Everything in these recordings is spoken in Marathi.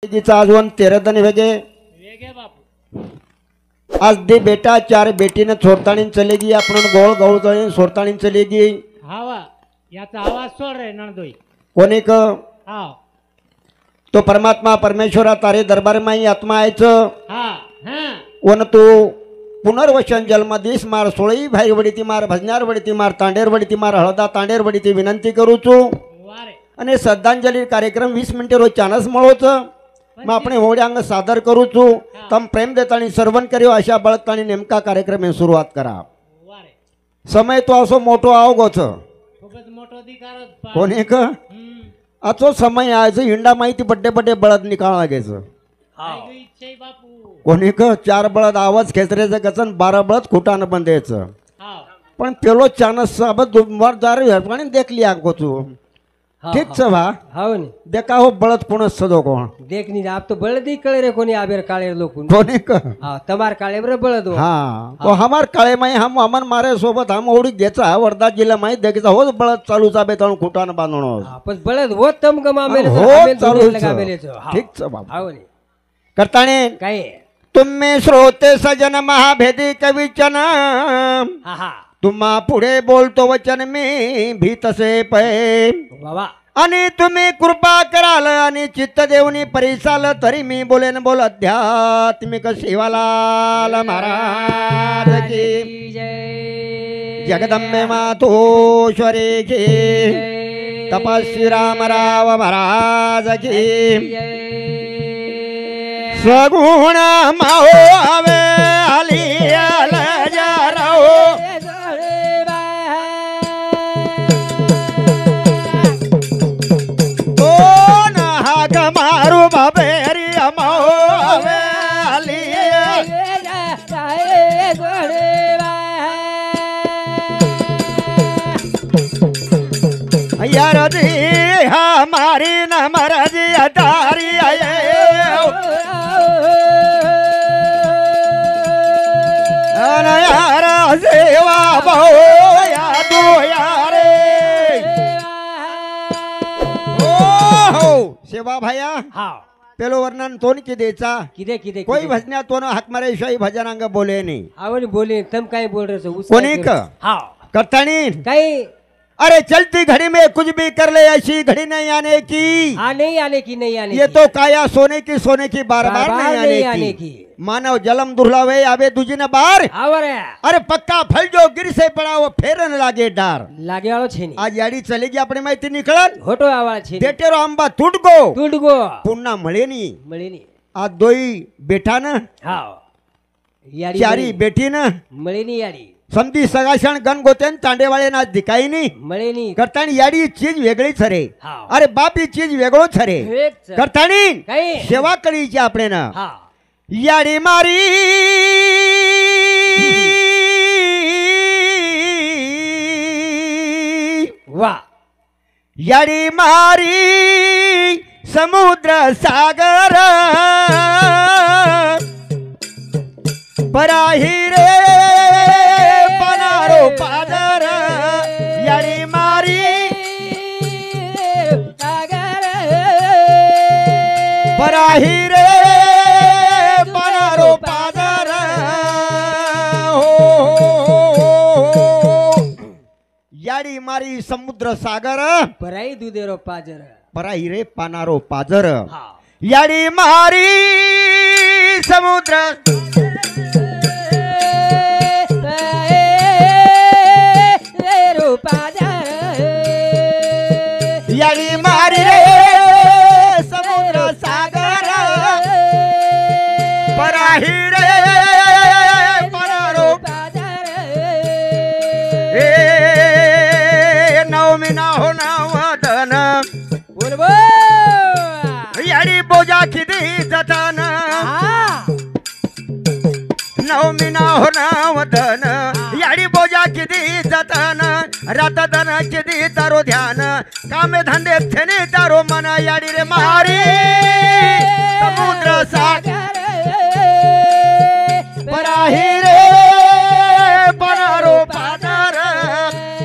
आजवन 13 दिन वेगे बापू आज दे बेटा 4 बेटीने छोरताणी चलेगी आपण गोळ गवळ जळे सोरताणी चलेगी हावा याचा आवाज सोड रे नणदोई कोणी क हाव तो परमात्मा परमेश्वरा तारे दरबार में आत्मा आयच हा हा वन तू पुनर्वसन जन्म दिस मार सोळई भाई वडीती मार भजनार वडीती मार तांडेर वडीती मार हळदा तांडेर वडीती विनंती करूचू वारे आणि श्रद्धांजली कार्यक्रम 20 मिनिटे रोज चानस मळोच मग आपण होडे अंग सादर करूचू तम प्रेम देतानी सर्वन करियो अशा बळतानी नेमका कार्यक्रम हे सुरुवात करा वारे समय तो असो मोठो आवगोच खूपच मोठो अधिकार कोणी क आचो समय आज हिंडा माहिती बड्डे बड्डे बळद निकाळ लागायचं हाव इच्छा बापू कोणी क 4 बळद आवाज खेचरेचं गचन 12 बळद खुटान बंदेचं हाव पण पेलो चानस सब दुमवार दार पण देखली आगोचू ठीक छ भा हाव नी देखा हो बळद पुनः सदो कोण देख नी आप तो बळद ही कळे रे कोणी आबेर काळे लोक कोणी क हां तमार काळे बर बळद हो हाँ तो हमार काळे माई हम अमन मारे सोबत हम ओडी घेचा वर्धा जिल्हा माई देखीचा हो बळद चालू चाबे तण खुटान बांधणो हां पण बळद हो तम गमा मेले हो चालू लगा मेले ठीक छ बाबा हाव नी करताणे काय तुम्ही श्रोते सजन महाभेदी कविचन हा हा तुम्हा पुढे बोलतो वचन मी भीतसे पै बाबा आणि तुम्ही कृपा कराल आणि चित्त देवनी परिसाल तरी मी बोलेन बोल अध्यात्मिक शिवालाल महाराज की जय जगदंबे मातोश्वरी की तपस्वी रामराव महाराज की सगुण माओ आवे आली आल जराओ मारू बाबेरी अमाओ आवे आली यार जी हमारी न मरजी अटारी आये यार सेवा बहु यादू यारे सेवा भैया हां पेलो वर्णन तोन की देचा किदे किदे कोई भजन्या तोन हाक मारे शिवाय भजनांग बोले नहीं आवनी बोले तम काय बोल रहे हो कोणी क हां करतानी काय अरे चलती घड़ी में कुछ भी कर ले ऐसी घड़ी नहीं आने की हाँ नहीं आने की नहीं आने ये की। तो काया सोने की बार बार नहीं आने की मानव जलम दुर्लावे आवे दूजी ने बार आवरे अरे पक्का फल जो गिर से पड़ा वो फेरन लागे डार लागे वालो छे आज याडी चलेगी अपने माहिती निकळन होटो आवाळा छे देटेरो आंबा तुटगो तुडगो पुन्हा मळे नी मळे नी आज दोई बेटा न हां यारी चारी बेटी न मळे नी यारी समधी सगाशण गण गोतेन तांडेवाळे ना दिकाई नी मळे नी करतानी याडी चीज वेगळीच हरे हां अरे बाप ही चीज वेगळोच हरे करतानी काय सेवा करीची आपणे ना हां याडी मारी वा याडी मारी समुद्र सागर पराही रे पनारो पादर याडी मारी सागर पराही रे पनारो पादर याडी मारी समुद्र सागर पराई दुधेरो पाजर पराही रे पानारो पाजर हां याडी मारी समुद्र याडी मारी रे समुद्र सागर पराही रे परारो ए नवमी ना हो नावदन बोल बो याडी बोजा किती जतन नवमी ना हो नावदन याडी बोजा किती जतन रात दन किती तारो ध्यान कामे धंदे थेने तारो मन याडी रे मारी समुद्र सागर पराही रे परारो पादर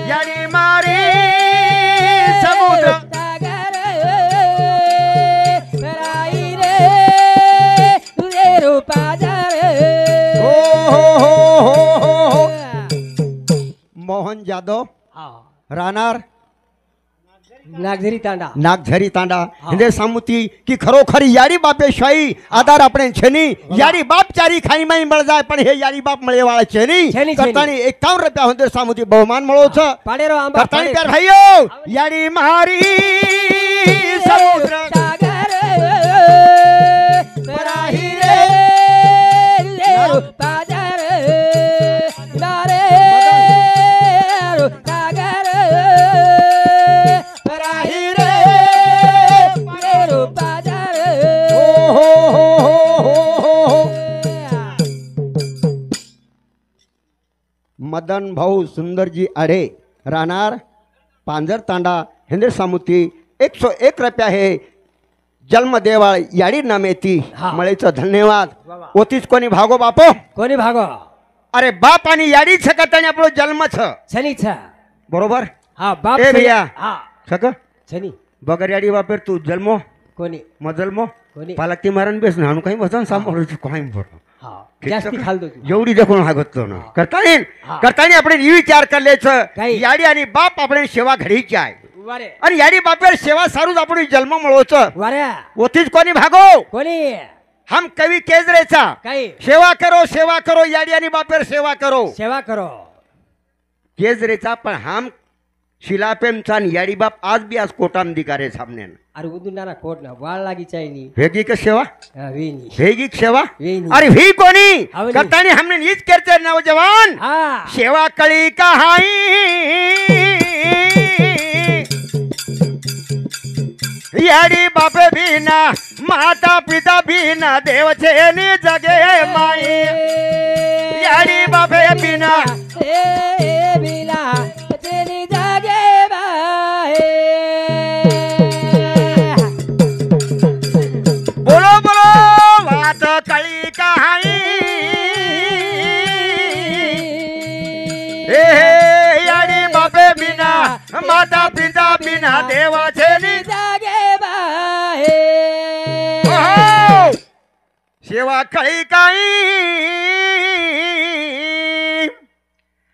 याडी मारी समुद्र सागर पाजर हो हो हो हो हो मोहन जाधव हा राहणार नागझरी तांडा नागझरी तांडा हिंदे सामुती की खरोखरी यारी बापे शाही आधार આપણે છેની यारी बाप चारी ખાઈ માં મળ જાય પણ હે यारी बाप મળે વાળા છેની છેની. કરતાની 51 રૂપિયા हिंदे सामुती बहुमान મળો છે પાડેરો આંબા કરતાની પ્યાર ભાઈઓ यारी મારી સમુદ્ર સાગર પરાહી રે લેરો પાજર નારે સાગર પરાહી રે લેરો પાજર हो हो हो हो हो हो मदन भाऊ सुंदरजी आडे राहणार पांजर तांडा हिंदे सामुती 101 रुपया हे जन्म देवाळ याडी नामेती हा. मळेचं धन्यवाद वा. ओतीच कोणी भागो बापो कोणी भागो अरे बाप आणि याडी छकत आणि आपलो जन्म छ छनी छ बरोबर हा बाप ए भैया. हा छक छनी बगर याडी बापेर तू जन्मो कोणी मजलमो कोणी पालकती मारण बेस नाणू काही वजन सांभाळू काही बरो हा जास्ती खालतो तू एवढी देखून हागतलो ना करतानी हा. करतानी आपण ही विचार करलेच काही. याडी आणि बाप आपण सेवा घडीची आहे वारे आणि याडी बापेर सेवा सारूच आपण जन्म मिळवच वाऱ्या ओतीच कोणी भागो कोणी हम कवी केजरेचा काही सेवा करो याडी आणि बापेर सेवा करो सेवा करो केजरेचा पण हम शिलापेमचा आणि याडी बाप आज बी आज कोटाम दिकारे सामने अरे उदुंडाना कोट ना वाळ लागी चायनी वेगी का सेवा वेनी वेगी सेवा वेनी अरे भी कोणी आवली. करतानी हमने नीच करते नौजवान हा सेवा कळी कहाई याडी बाप बिना माता पिता बिना देव छेनी जगे माई याडी बाप बिना ए बिना तेरी जागे बाहे बोलो बोलो बात कळी कहाई हे याडी बाप बिना माता पिता बिना देव छेनी जागे बाहे ओहो! सेवा कळी काही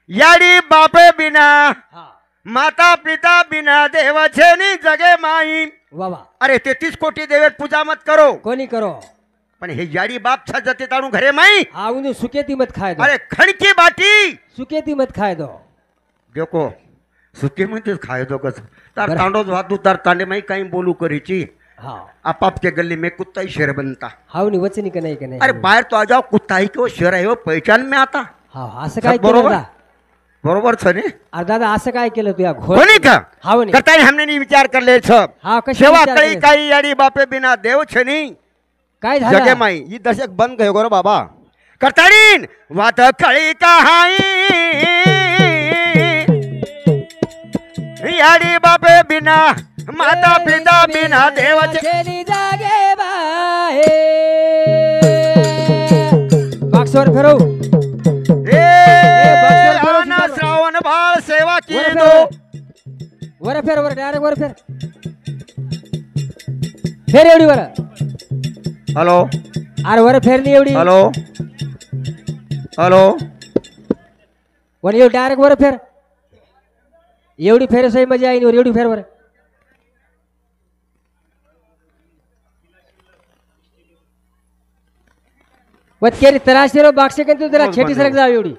याडी बापे बिना हा माता पिता बिना देव छेनी जगे माई वावा अरे 33 कोटी देवेत पूजा मत करो कोणी करो पण हे याडी बाप छा जते ताणू घरे माई हा उन्हें सुकेती मत खाए दो अरे खणकी बाटी सुकेती मत खाए दो देखो सुके म्हणते खाय दो कस तार बरं. तांडो वादू तार तांडे माई काही बोलू करीची हा आपाप के गली में कुत्ता ही शेर बनता हा उन्हें वचनी का नाही अरे बाहर तो आ जाओ कुत्ता ही क्यों शेर है वो पहचान में आता हा असं काय सब केलं बरोबर दादा? बरोबर छने अरे दादा असं काय केलं तू या घोर कोणी का हा म्हणे. करतानी हमने नी विचार कर ले छ हा कशी सेवा विचार कळी केलं? काही याडी बापे बिना देव छनी काय जगे झालं माई ही दशक बंद गयो गोरो बाबा करतानी वात कळी कहाई याडी बापे बिना माता पिता बिना देव छेनी जागे बाहे बाक्सवर फिरव बस, बस, आना बस. श्रावण बाळ सेवा की वर दो वर फेर वर डायरेक्ट वर फेर फेर एवढी वर हॅलो अरे वर फेरली एवढी हॅलो हॅलो वर एवढी डायरेक्ट वर फेर एवढी फेर सही मजा आई वर एवढी फेर वर वत केरी तराशे रो बाक्से कंतु जरा छेटी सरक जाव एवढी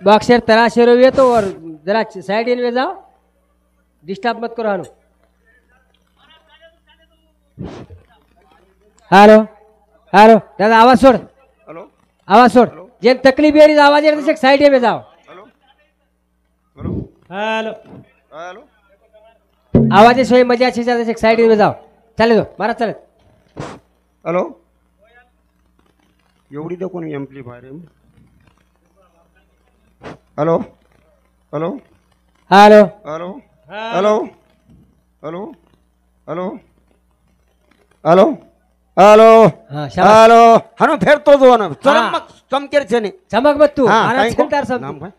बाक्सर तराशे रो येतो और जरा साइड इन में जाओ डिस्टर्ब मत करो हानो हेलो हेलो दादा आवाज छोड़ हॅलो आवाज छोड़ जेन तकलीफ येरी आवाज येर तसे साइड में जाओ हॅलो हॅलो हॅलो हॅलो आवाज सोय मजा अच्छी जाते से साइड में जाओ चले दो मारा चले हॅलो एवढी तर कोणी एम्प्लिफायर आहे hello hello hello hello hello hello hello hello hello हाँ शाबाश हॅलो हानो फेर तो जो ना हा. चमक चमकेर छे ने चमक मत तू हाँ, मारा काई को? छंटार सब नाम काय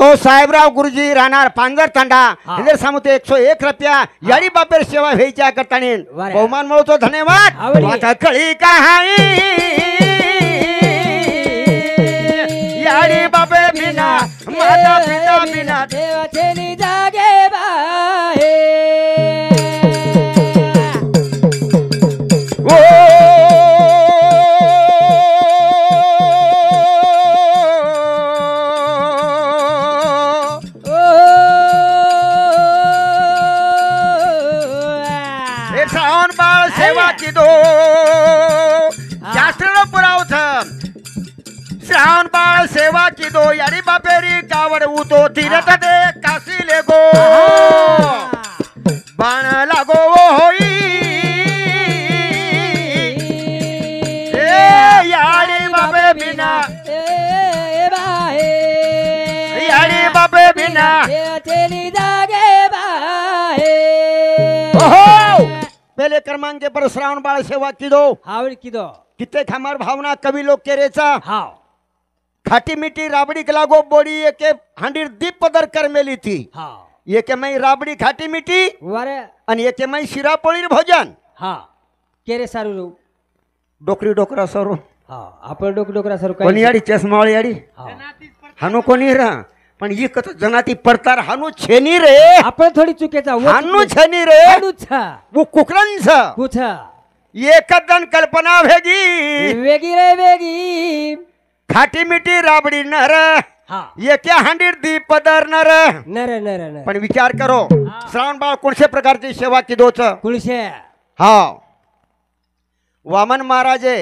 तो साहेबराव गुरुजी राहणार पांजर तांडा हा. हिंदर सामुते 101 रुपया याडी बापेर सेवा व्हायच्या करताने वारे. बहुमान मिळतो धन्यवाद आवडी. आता कळी का हाई याडी बापे बिना माता पिता बिना देवाचे जागे बाहे श्रावण बाळ सेवा की दो शास्त्र पुरावथ श्रावण बाळ सेवा की दो यारी बापेरी कावड उतो तीरथ दे काशी ले गो बाण लागो होई ए यारी बापे बिना यारी बापे बिना जागे बाहे ओहो पहले क्रमांक पर श्रावण बाळ सेवा की दो हावड किदो किते खामार भावना कवि लोग केरेचा हाव खाटी मीठी राबड़ी के लागो बोड़ी एके हांडीर दीप पदर कर मेली थी हाव एके मई राबड़ी खाटी मीठी वारे आणि एके मई शिरा पोळीर भोजन हा केरे सारू रू डोकरी डोकरा सरो हा आपण डोकरा सारू कोणी याडी चष्मावाळी याडी हाव हानो कोणी रा पण ही कत जनाती परतार हानु छेनी रे आपण थोडी चुकीचा हानु छेनी रे हानुचा वो कुकरंस कुछ एकदन कल्पना भेगी वेगी रे वेगी खाटी मीठी राबड़ी नर हा एके हांडीर दीप पदर नर नर नर नर पण विचार करो श्रावण बाळ कोणत्या प्रकारची सेवा की दोच कुळशे हा वामन महाराजे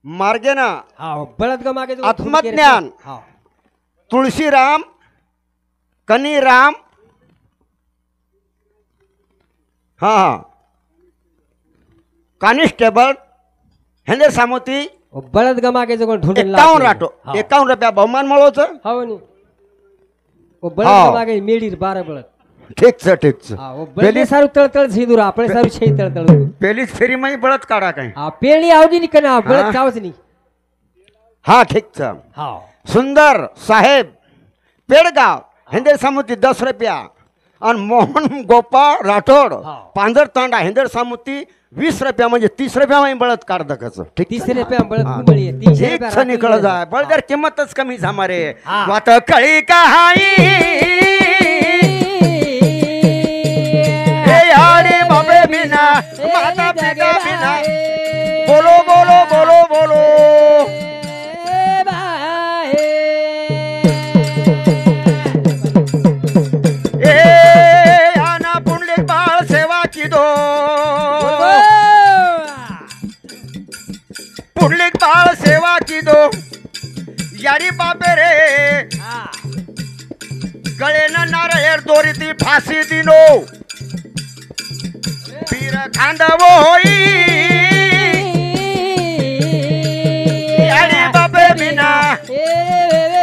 मार्गे ना हा बळद ग मागे आत्मज्ञान. हा तुळशीराम कनीराम हा कानिस्टेबल हेंदे सामोती बळद ग मागे जो ढूंढून 51 राटो 51 रुपया बहुमान मळोच हाव नी ओ बळद हाव. ग मागे मेडीर 12 बळद ठीक छ ठीक छ हा ओ बळद सारू तळतळ सिंदूर आपण सारू छई तळतळ पेलीच फेरी मै बळत काढा काय हा पेळी आवडी नी कना बळद चावच नी हा ठीक छ हाव सुंदर साहेब पेड़गांव हिंदर सामुती 10 रुपया और मोहन गोपाल राठौड़ हाँ. पांजर तांडा हिंदर सामुती 20 रुपया म्हणजे 30 रुपया में बळत काढ दकच ठीक 30 रुपया बळद कुंबळी 300 ठीक रुपया छ निकळ जाय बळदर किंमतच कमी झामारे हाँ. वात कळी का हाई ए यारी बाबे बिना माता पिता बिना बोलो बोलो बोलो बोलो पुंडलिक बाळ सेवा की दो यारी बापे रे गळे न नारळ दोरी ती फाशी दिनो पीर खांदवो होई यारी बापे बिना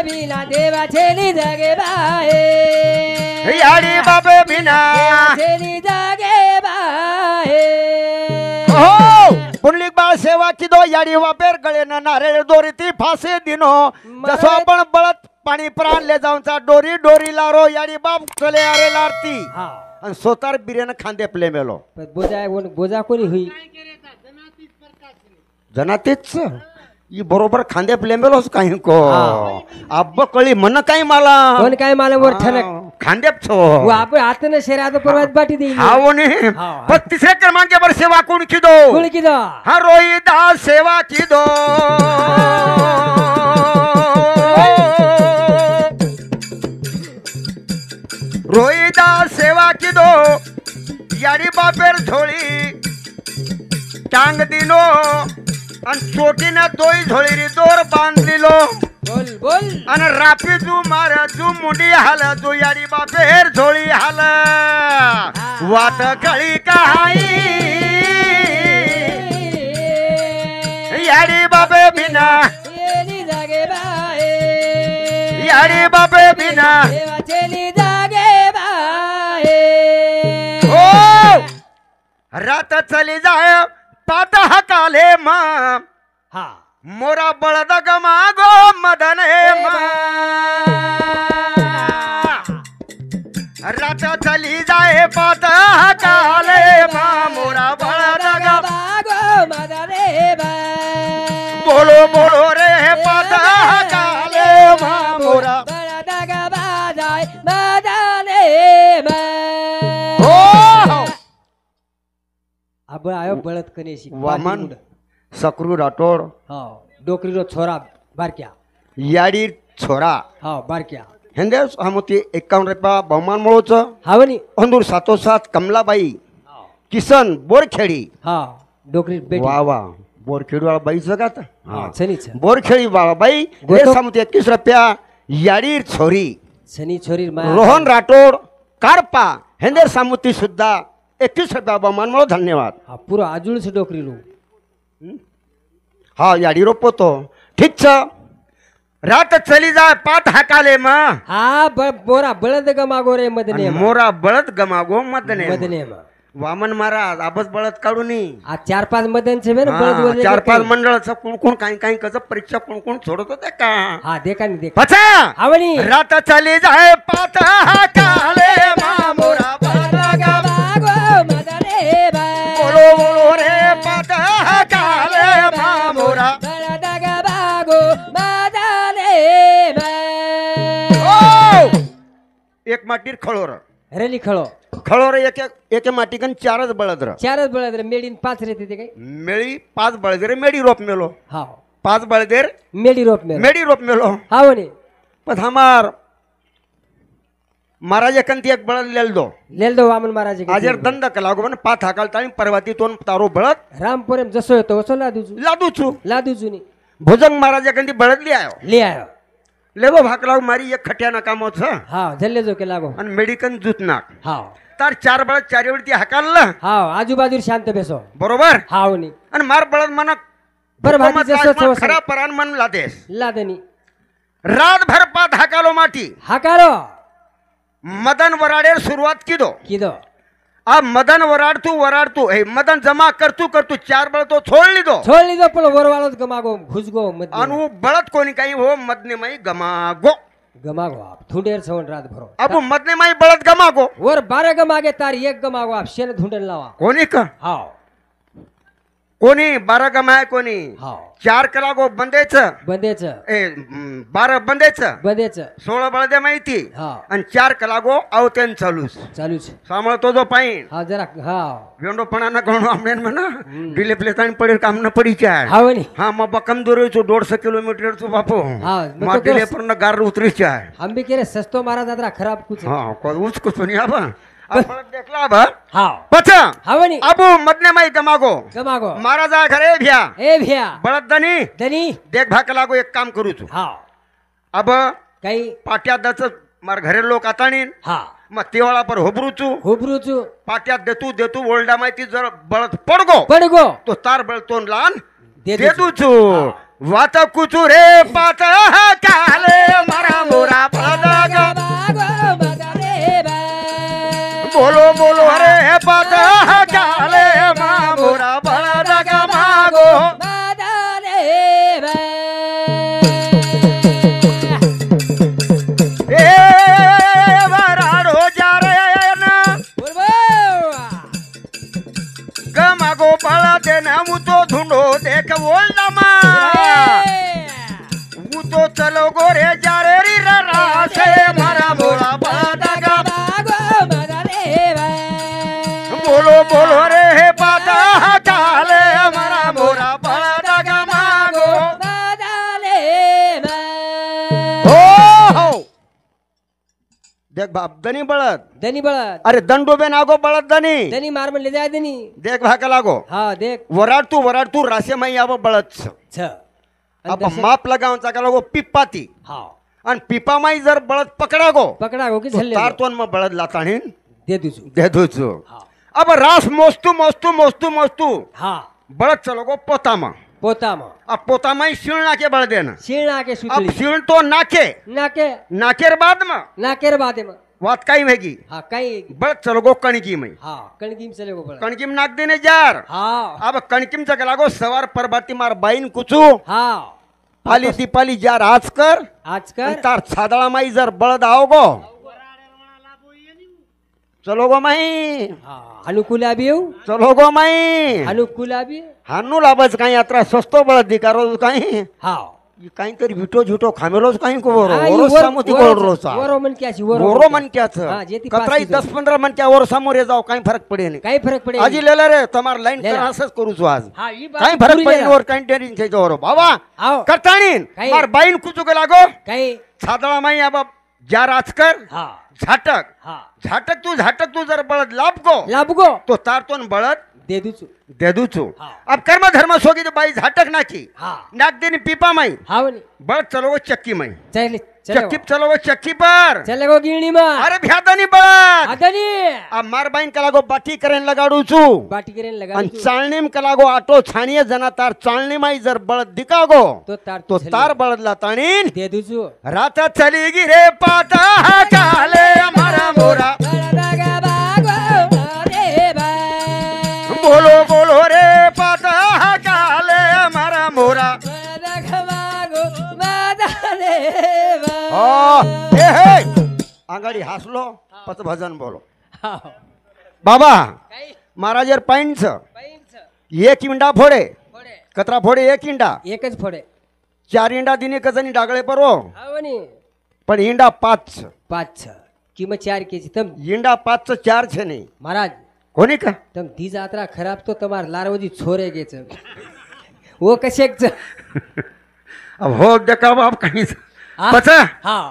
बिना देवा छेली जागे बाहे यारी बापे बिना छेली जागे बाहे हो पुंडलिक बाळ सेवा की दो याडी वापेर गळे न नारळ दोरी ती फाशी दिनो जसो आपण बळत पाणी प्राणले जाऊनचा डोरी डोरी लारो याडी बाप चले अरे लारती हा आणि सोतार बिर्याण खांदे प्ले मेलो बोजा कोणी हुई जनातीच ई बरोबर खांदे प्ले मेलोस काही को हा. अब्ब कळी मन काही मला कोण काय मला वर ठणक खांदेप छो वो आपण आतन शहरात परवात बाटी देई हाव ने हा. पण तिसऱ्या क्रमांकावर सेवा कोण की दो कोण की दो हा रोहिदास सेवा की दो रोहिदास सेवा की दो यारी बापेर झोळी टांग दिनो आणि चोटीनं दोई झोळी दोर बांधलिलो बोल बोल आणि रापी जू मार जू मुंडी हाल जू यारी बापेर झोळी हाल वात कळी काही यारी बापे बिना छेली जागे बाहे यारी बापे बिना देवा छेली जागे बाहे हो रात चली जाय पात हकाले मा हा मोरा बळद गमागो मदन हेमा रात चली जाए पात काले मा मोरा बळद गमागो मदन हेमा बोलो बोलो रे पात काले मा मोरा बळद गमाजाय मदन हेमा हो अब आयो बळद कनेशी वामन सकरू राठोड हा डोकरीरो छोरा बारक्या याडी छोरा हा बारक्या हेंदे हमती 51 रुपया बहुमान मोळोच हावनी अंदूर 707 कमलाबाई किसन बोरखेडी हा डोकरी बेटी वा वा बोरखेडी वाला बाई जगात हा सनीच बोरखेडी वाला बाई गोतो- हमती 21 रुपया याडी छोरी सनी छोरी माया रोहन राठोड कारपा हेंदे सामुती सुद्धा 21 रुपया बहुमान मोळो धन्यवाद हा पुरो आजुळ से डोकरी रो हा याडी रोपतो ठीक छ रात चली जाय पात हाकाले मा हा बोरा बळद गमागो रे मदने मोरा बळद गमागो मदने मदने वामन महाराज आबस बळद काढूनी आ 4-5 मदन छे ना बळद वर 4-5 मंडळाचं कोण कोण काही काही कसं परीक्षा कोण कोण सोडत होते का हा देखा नी देखा पचा हावनी रात चली जाय पात हाकाले मा मोरा बळद गमागो मदने बोलो बोलो रे पात हाकाले मा मोरा बळद गमागो मदने ओ एक माटीर खळोर रेली खळो खळोर एक माटीकन 4च बळदर 4च बळद रे मेडीन 5 रे ते काय मेळी 5 बळदेर मेडी रोप मेलो हा 5 बळदेर मेडी रोप में मेडी रोप मेलो हावनी पण हमार महाराज एकंती एक बळद लेल दो लेल दो वामन महाराज के आजर दंड कलागो पण पाथ हाकालता परवाती तोन तारो बळद रामपुरम जसो येतो वसो लादूचू लादूजुनी भुजंग महाराज एकंती बळद ली आयो ले आयो लेबो भाकलाव मारी एक खट्या नकामोच हा झल्ले जो के लागो आणि मेडिकन जुतनाक हा तार 4 बळद 4 वेळती हाकाललं हा आजूबाजू शांत बेसो बरोबर हावनी आणि मार बळद मना बरभाती जसो तो खरा परान मन लादेस लादनी रातभर पाथ हाकालो माटी हाकारो मदन वराडेर सुरुवात किदो किदो आ मदन वराडतू हे मदन जमा करतू 4 बळ तो छोडली दो छोडली दो पण वरवाळोत गमागो घुसगो मत अनु बळत कोणी काही हो मदने माई गमागो गमागो आप थुंडेर सवन रात भरो अबू मदने माई बळत गमागो वर 12 गमागे तार एक गमागो आप शेन धुंडन लावा कोणी का हाव कोणी 12 गमाय कोणी हाव 4 कलागो बंदेच बंदेच 12 बंदेच बंदेच 16 बळदे माहिती हा आणि 4 कलागो आवतेन चालूस चालूच सामळ तो जो पाईन हा जरा हा वेंडोपणा ना गणो आमनेन म्हणा डिले प्लेतान पडेल काम न पडी चाय हावनी हा मग बकम दूरचो 150 किलोमीटर चो बापो हा, मग मा तो डिले कस- पण गार उतरी चाय हम भी केरे सस्तो मारा दादरा खराब कुछ हा को उच कुछ नहीं आबा आपण देखला बा हाव पचा हावनी अबू मदने माई गमागो गमागो महाराजा घरे भ्या ए भैया बळदनी दनी देख भाक लागो एक काम करू तू हाव अब काही पाट्यादाच मार घरे लोक आताणीन हा मग तेवाळा पर होबरूचू हुबरूचू पाट्यात देतू ओल्डा माहिती जर बळद पडगो पडगो तो तार बळतोन लान देदूचू. देदूचू वात कुचू रे पात काले मारा मोरा बळद गमागो मदने बा बोलो बोलो रे पात काले मा मोरा बळद गमागो मदने बा ए वराडो जा रे ना गमागो बळद ना तो धुंडो देख ओल्डा मा तो चलो गोरे जा रे री रा से मारा मोरा बळद गमागो मदने बा बोलो बोलो रे पाता काले हमारा मोरा बळद गमागो मदने बा हो देख बाप दनी बळद दनी बळद अरे दंडो बे नागो बळद दनी दनी मार म्हणले जाय दनी देख भाका लागो हा देख वराड तू रासे माई आव बळद छ आप माप लगावचा का लागो पिप्पाती हा आणि पिपा माई जर बळद पकडा गो पकडा गो की तो झल्ले तार तोन मग बळद लाताणीन दे दुजू दे दोचो हा अब रास मोस्तू हा बळद चलो गो पोतामा पोतामा अब पोतामा शिळ नाके बळदेन शीणा के अब सुतली शिळ तो नाके नाके नाकेर बाद में नाकेर बादे में वात काही मैगी हाँ काही बळ चलगो कणकी मै हाँ कणकीम चलेगो बड़ा कणकीम नाक देने जार हाँ अब कणकीम चा लागो सवार परबाती मार बाईन कुचू हाँ पाली दीपाली जार आज कर आज कर तार छादळा माई जर बळद आओ गो चलो गो माई हाँ अनुकूल आबी येऊ चलो गो माई अनुकूल आबी हानू लाभच काही यात्रा स्वस्त बळद दिकारो काही हाँ काहीतरी विटो झुटो खामेलोच काही को हाँ, ये वरो सामोती बोल रोचा वरो मन क्या ची वरो मन क्याच हाँ, जे ती पास कतराई की 10-15 मन क्या वर समोर जाओ काही फरक पडे नाही काही फरक पडे आजी लेला रे तुम्हार लाईन लेला. तर असंच करू छु आज हाँ ये बात काही फरक पूरी पडे लेला. वर काही टेरिंग छे जोरो बाबा आओ करताणीन काही. मार बाईन कुचू के लागो काही छादळा माई अब जा राजकर हाँ झाटक हाँ झाटक तू जर बळद लाभ गो लाभगो तो तारतोन बळद दे दूचू दे दूचू हाँ. अब कर्म धर्म सोगी तो बाई झाटक नाची हाँ नाक देनी पीपा माई हाँ वनी बळद चलो चक्की माई चले चक्की चलो चक्की पर चलेगो गिरणी मा अरे भ्यादानी बळद आदनी अब मार बाईन कलागो बाटी करेन लगाडू छू बाटी करेन लगा आणि चाळणीम कलागो आटो छाणीय जना तार चाळणी माई जर बळद दिकागो तो तार तो तार बळदला ताणीन दे दूचू राता चली गी रे पाता हा काले हमारा मोरा बोलो बोलो रे पाता हा काले हमारा मोरा आंगाडी हसलो पत भजन बोलो बाबा महाराज पाइंट एक इंडा फोडे कतरा फोडे एक इंडा एकच फोडे 4 इंडा दिने कजनी डागळे परो आवनी पण इंडा 5 पाच किंमत 4 केजी तम इंडा 5 4 छे नहीं महाराज कोणी का तम दी जात्रा खराब तो तमार लारवजी छोरे गेच वो कशेक अब हो देखा बाप कहीं हाँ? पचा हाँ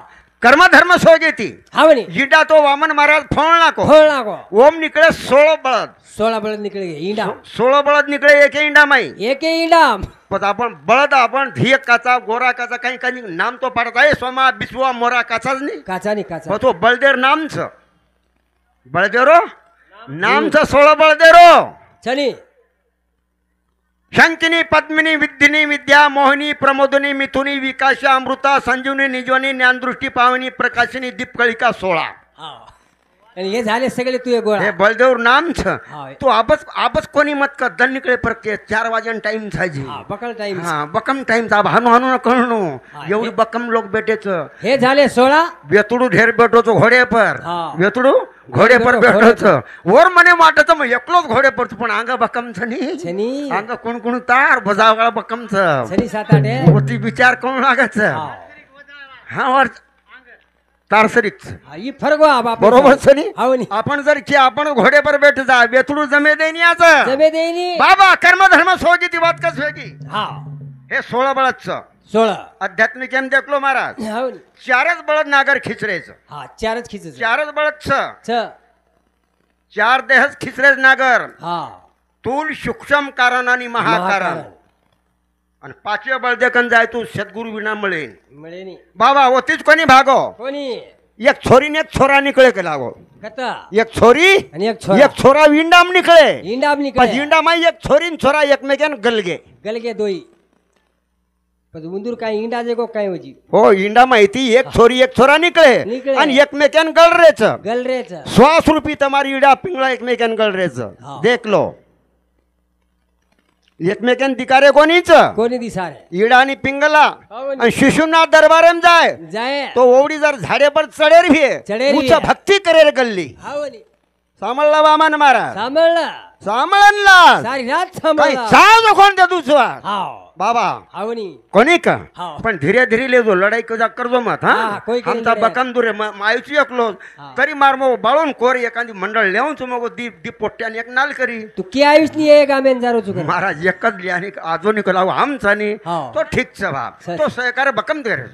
कर्म धर्म सो गेती आवनी इंडा तो वामन महाराज फोड़ना को खोल ना को ओम निकले 16 बळद 16 बळद निकले ईंडा 16 बळद निकले एक इंडा माई एक ईंडा पण आपण बळद आपण धियक काचा गोरा काचा काही काही नाम तो पडत आहे सोमा बिस्वा मोरा काचाच नाही काचा नाही काचा तो बळदेर नामच बळदेरो नामच 16 बळदेरो चली शंकिनी पद्मिनी विद्यिनी विद्या मोहिनी प्रमोदिनी मिथुनी विकाशा अमृता संजीवनी निजवनी ज्ञानदृष्टी पावनी प्रकाशिनी दीपकळिका 16 हा आणि हे झाले सगळे तुझे गोळा हे बळदेव नामच हा. तो आबच आबच कोणी मत का दन निकळे परके 4 वाजन टाइम छाजी हा बकल टाइम हा बकम टाइम चा भानु हानु न कळनो हा, एवढी बकम लोक बेटेच हे झाले 16 वेतुडू ढेर बेटोच घोडे पर हा. वेतुडू घोडे पर घोडे बेटोच वर मने वाटत मग एकलोच घोडे पर पण अंग बकम छनी छनी अंग कोण कोण तार बजावळा बकम छ छनी 7-8 आहे होती विचार कोण लागत हा हा वर तार सरीच हा, ही फरक वा बाप बरोबर छनी आवनी आपण जर की आपण घोडे पर बैठ जा वेतुडू जमे देनी आज जमे देनी बाबा कर्म धर्म सोगी ती बात कस वेगी हा हे 16 बळदच 16 आध्यात्मिक एम देखलो महाराज आवनी 4च बळद नागर खिचरेच हा 4च खिचच 4च बळदच छ 4 देहच खिचरेच नागर हा तूल सूक्ष्म कारण आणि महाकारण आणि 5वे बळदेकन जाय तू सद्गुरु विना मिळेन मिळेनी बाबा होतीच कोणी भागो कोणी एक छोरी ने एक छोरा निकळे के लागो कता एक छोरी आणि एक छोरा एक छोरा विंडाम निकळे ईंडा पण निकले विंडा माई एक छोरी न छोरा एकमेकान गलगे गलगे दोई पण उंदूर काय ईंडा जेको काय होजी हो इंडा माहिती एक छोरी एक छोरा निकळे निकळे. आणि एकमेकान गलरेच गलरेच 100 रुपये तुम्हारी इडा पिंगळा एकमेकान गलरेच हा. देख लो एकमेकान दिकारे कोणीच कोणी दिसारे इडा आणि पिंगला आवनी. आणि शिशुनाथ दरबारेम जाय जाय तो ओवडी जर झाडे पर चढेर भी चढेर भी. उच्च भक्ती करेर गल्ली आवनी सामळला वामन महाराज सांभाळला सामळनला सारी रात काही सांभाळला चाल कोण दे दुसवा हाव बाबा आवनी कोणी का हाव. पण धीरे धीरे ले जो लढाई कजा करजो मत हा, हा कोई करी आमचा लढाई. बकम दुरे मायूची एकलो हा. तरी मार मग बाळून कोर एखादी मंडळ लेऊन मग दीप दीप पोट्याने एक नाल करी तू की आयुष नाही आहे गामेन जारो चुक महाराज एकच लिहाने आजोनी कलाव आमचा नी हाव. तो ठीक च बा सर. तो सहकार बकम दे रे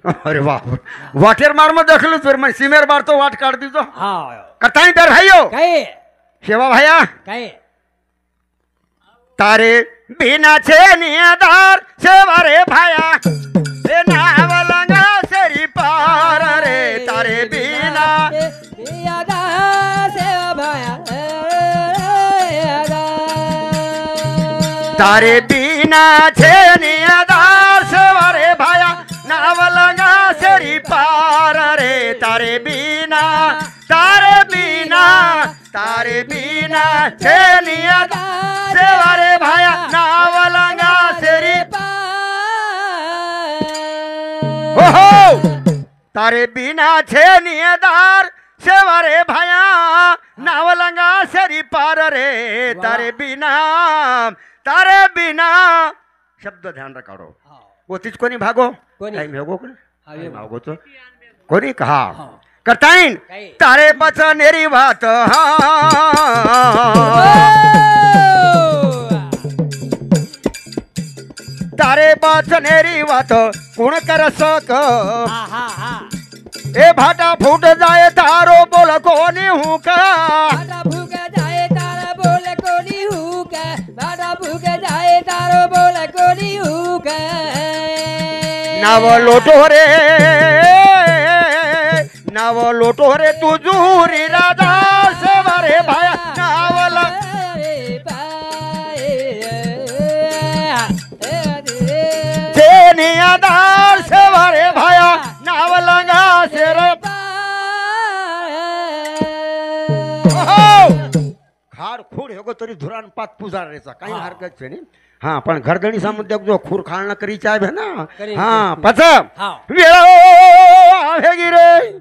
अरे बाप वाटेर मार मग दखलो तर मग सिमेर बार तो वाट काढ दीजो हा कताई तर भाईयो काय शेवा भाया काय तारे बिनाचे नियदार शेवा रे भाया रे नावलंगा सरी पार रे तारे बिना यादा सेवा भाया तारे बिनाचे नियदार शेवा रे भाया नावलंगा सरी पार तारे बिना तारे बिना छेनिया सेवारे भाया नावलंगा सेरी हो तारे बिना छेनियदार सेवारे भाया नावलंगा सेरी पार रे तारे बिना शब्द ध्यान रखाडो वो तीच कोणी भागो कोणी? काही भागो कोणी हा, वेगो. भागोच कोणी कहा करताईन काही. तारे बच नेरी वात तारे बच नेरी वात कुण कर सक हा हा हा ए भाटा फूट जाए तारो बोल कोणी हूं का भाटा भूक जाए तारा बोल कोणी हुक भाटा भूक जाए तारो बोल कोणी हुक नाव लोटो रे तू जुरी राजा सेवारे भाया नावला छेनियादार सेवारे भाया नावलंगा शेर खाड खूड हे तरी धुरान पात पुजार रेचा काही हरकत नाही हा पण घरधणी समुद्र जो खूर खाळणं करीच्या आहे ना करी. हा पच हा वेळ आहे गिरे